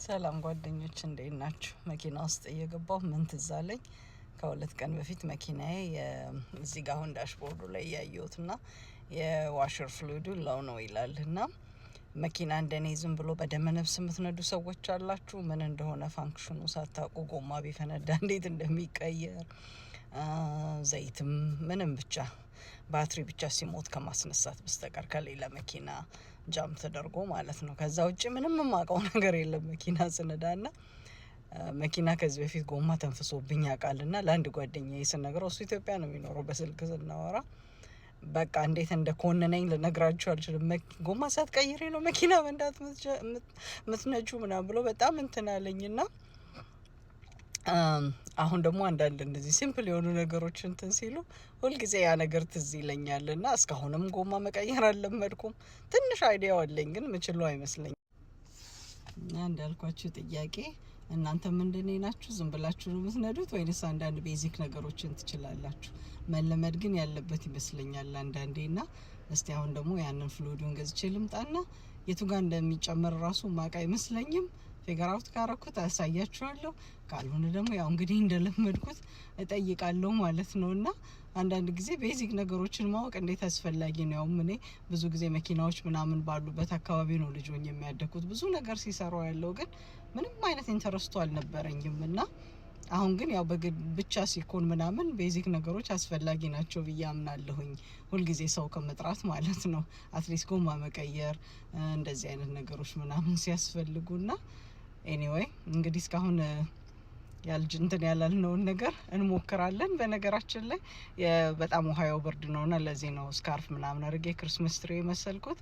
ሰላም ጓደኞች እንዴት ናችሁ? መኪና ውስጥ እየገባሁ ምን ትዝ አለኝ። ከሁለት ቀን በፊት መኪናዬ እዚህ ጋር አሁን ዳሽቦርዱ ላይ ያየሁትና የዋሸር ፍሉይዱ ሎው ነው ይላልና መኪና እንደኔ ዝም ብሎ በደመ ነፍስ የምትነዱ ሰዎች አላችሁ። ምን እንደሆነ ፋንክሽኑ ሳታውቁ ጎማ ቢፈነዳ እንዴት እንደሚቀየር ዘይትም ምንም ብቻ ባትሪ ብቻ ሲሞት ከማስነሳት በስተቀር ከሌላ መኪና ጃም ተደርጎ ማለት ነው። ከዛ ውጭ ምንም የማውቀው ነገር የለም። መኪና ስነዳና መኪና ከዚህ በፊት ጎማ ተንፍሶብኝ ያውቃልና ለአንድ ጓደኛዬ ስነግረው እሱ ኢትዮጵያ ነው የሚኖረው፣ በስልክ ስናወራ በቃ እንዴት እንደኮነነኝ ልነግራችሁ አልችልም። ጎማ ሳትቀይሪ ነው መኪና መንዳት ምትነጁ ምናምን ብሎ በጣም እንትን አለኝና አሁን ደግሞ አንዳንድ እንደዚህ ሲምፕል የሆኑ ነገሮች እንትን ሲሉ ሁልጊዜ ያ ነገር ትዝ ይለኛልና እስካሁንም ጎማ መቀየር አልለመድኩም። ትንሽ አይዲያው አለኝ ግን ምችለው አይመስለኝም። እንዳልኳችሁ ጥያቄ እናንተ ምንድን ናችሁ? ዝም ብላችሁ ነው የምትነዱት ወይንስ አንዳንድ ቤዚክ ነገሮችን ትችላላችሁ? መለመድ ግን ያለበት ይመስለኛል አንዳንዴና እስቲ አሁን ደግሞ ያንን ፍሉዱን ገዝቼ ልምጣና የቱ ጋር እንደሚጨመር ራሱ ማቃ አይመስለኝም። ፊገር አውት ካረኩት አሳያችኋለሁ። ካልሆነ ደግሞ ያው እንግዲህ እንደለመድኩት እጠይቃለሁ ማለት ነውና አንዳንድ ጊዜ ቤዚክ ነገሮችን ማወቅ እንዴት አስፈላጊ ነው። እኔ ብዙ ጊዜ መኪናዎች ምናምን ባሉበት አካባቢ ነው ልጅ ሆኜ የሚያደኩት። ብዙ ነገር ሲሰሩ ያለው ግን ምንም አይነት ኢንተረስቱ አልነበረኝም እና አሁን ግን ያው በግድ ብቻ ሲኮን ምናምን ቤዚክ ነገሮች አስፈላጊ ናቸው ብዬ አምናለሁኝ። ሁልጊዜ ሰው ከመጥራት ማለት ነው። አትሊስት ጎማ መቀየር እንደዚህ አይነት ነገሮች ምናምን ሲያስፈልጉና ኤኒዌይ እንግዲህ እስካሁን እንትን ያላልነውን ነገር እንሞክራለን። በነገራችን ላይ በጣም ውሃው ብርድ ነውና ለዚህ ነው ስካርፍ ምናምን አድርጌ ክርስማስ ትሪ መሰልኩት።